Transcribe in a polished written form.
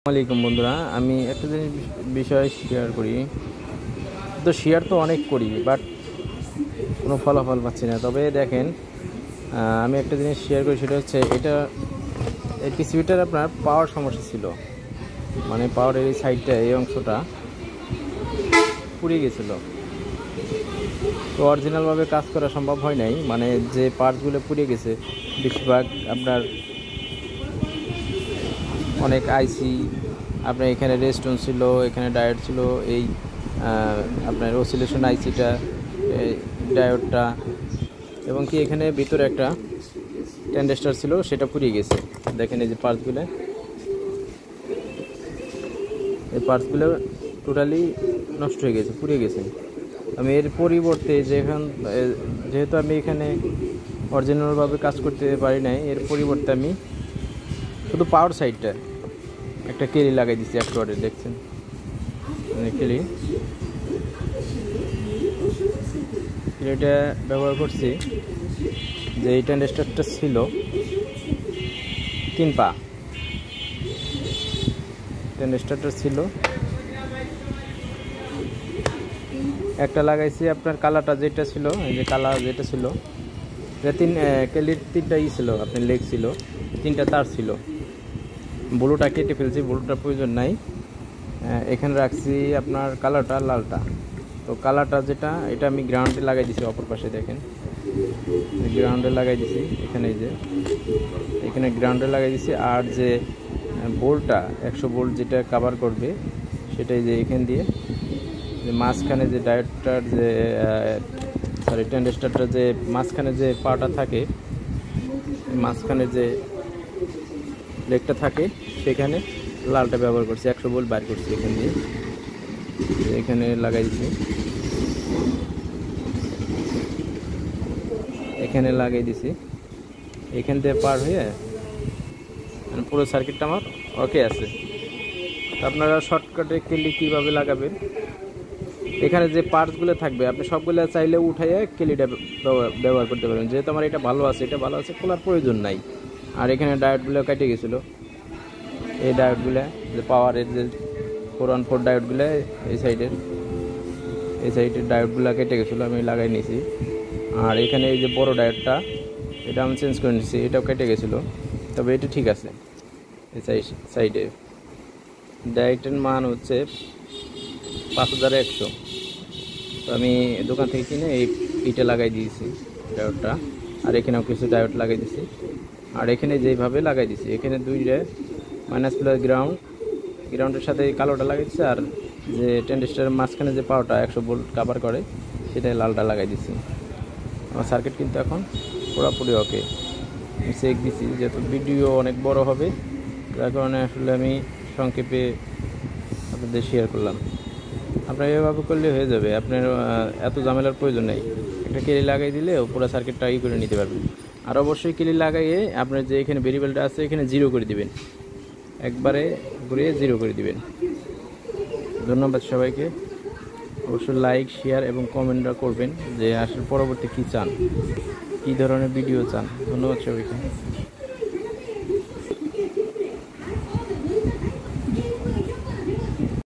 আসসালামাইকুম বন্ধুরা, আমি একটা জিনিস বিষয় শেয়ার করি। তো শেয়ার তো অনেক করি, বাট কোনো ফলাফল পাচ্ছি না। তবে দেখেন, আমি একটা জিনিস শেয়ার করি, সেটা হচ্ছে এই পিসিবিটার আপনার পাওয়ার সমস্যা ছিল। মানে পাওয়ারের এই সাইডটা, এই অংশটা পুড়িয়ে গেছিলো। তো অরিজিনালভাবে কাজ করা সম্ভব হয় নাই, মানে যে পার্টসগুলো পুড়িয়ে গেছে বেশিরভাগ আপনার অনেক আইসি, আপনার এখানে রেস্টন ছিল, এখানে ডায়োড ছিল, এই আপনার অসিলেশন আইসিটা, ডায়োডটা, এবং কি এখানে ভিতরে একটা ট্রানজিস্টর ছিল, সেটা পুড়িয়ে গেছে। দেখেন এই যে পার্টসগুলো টোটালি নষ্ট হয়ে গেছে, পুড়িয়ে গেছে। আমি এর পরিবর্তে যেহেতু আমি এখানে অরিজিনালভাবে কাজ করতে পারি নাই, এর পরিবর্তে আমি শুধু পাওয়ার সাইডটা একটা কেলি লাগাই দিচ্ছি 1 ওয়াটের। দেখছেন কেলিটা ব্যবহার করছি। যে এই ট্রানজিস্টরটা ছিল 3 পা, ট্রানজিস্টরটা ছিল একটা লাগাইছি। আপনার কালারটা যেটা ছিল, এই যে কালার যেটা ছিল, কেলির 3টা ছিল, আপনার লেগ ছিল, 3টা তার ছিল। ব্লুটা কেটে ফেলছি, ব্লুটার প্রয়োজন নাই। এখানে রাখছি আপনার কালারটা, লালটা। তো কালারটা যেটা, এটা আমি গ্রাউন্ডে লাগাই দিছি। অপর পাশে দেখেন, গ্রাউন্ডে লাগাই দিছি। এখানে গ্রাউন্ডে লাগাই দিছি। আর যে বোল্টটা 100 ভোল্ট যেটা কভার করবে, সেটাই যে এখান দিয়ে যে মাঝখানে যে ডায়োডটার যে ট্রানজিস্টরটা যে মাঝখানে যে পাটা থাকে, মাঝখানে যে লেগটা থাকে, সেখানে লালটা ব্যবহার করছি। 100 ভোল্ট বাইর করছি এখান দিয়ে, এখানে লাগাই দিচ্ছি। এখানে লাগিয়ে দিছি। এখান দিয়ে পার হয়ে পুরো সার্কিটটা আমার ওকে আছে। আপনারা শর্টকাটে কেলি কীভাবে লাগাবেন, এখানে যে পার্টসগুলো থাকবে আপনি সবগুলো চাইলে উঠাইয়ে কেলিটা ব্যবহার করতে পারবেন। যেহেতু আমার এটা ভালো আছে, খোলার প্রয়োজন নাই। আর এখানে ডায়োডগুলো কেটে গেছিলো, এই ডায়োডগুলো যে পাওয়ারের যে 414 ডায়োডগুলো, এই সাইডের ডায়োডগুলো কেটে গেছিলো, আমি লাগাই নিয়েছি। আর এখানে এই যে বড় ডায়োডটা, এটা আমি চেঞ্জ করে নিয়েছি, এটাও কেটে গেছিলো। তবে এটা ঠিক আছে। এই সাইডে ডায়োডের মান হচ্ছে 5100। তো আমি দোকান থেকে কিনে এইটা লাগাই দিয়েছি ডায়োডটা। আর এখানেও কিছু ডায়োড লাগাই দিয়েছি। আর এখানে যেইভাবে লাগাই দিয়েছি, এখানে 2টা মাইনাস প্লাস গ্রাউন্ডের সাথে কালোটা লাগাইছে। আর যে ট্রানজিস্টরের মাঝখানে যে পাওয়ারটা 100 ভোল্ট কভার করে, সেটাই লালটা লাগাই দিচ্ছি। আমার সার্কিট কিন্তু এখন পুরোপুরি ওকে। আমি চেক দিছি, যেহেতু ভিডিও অনেক বড় হবে, যার কারণে আসলে আমি সংক্ষেপে আপনাদের শেয়ার করলাম। আপনার এভাবে করলে হয়ে যাবে, আপনার এত ঝামেলার প্রয়োজন নেই। একটা কেলি লাগাই দিলে পুরো সার্কিটটা করে নিতে পারবেন। আর অবশ্যই কেলি লাগাইয়ে আপনার যে এখানে ভেরিয়েবলটা আছে, এখানে 0 করে দিবেন, একবারে ঘুরিয়ে 0 করে দিবেন। ধন্যবাদ সবাইকে। অবশ্যই লাইক, শেয়ার এবং কমেন্টটা করবেন যে আসলে পরবর্তী কী চান, কী ধরনের ভিডিও চান। ধন্যবাদ সবাইকে।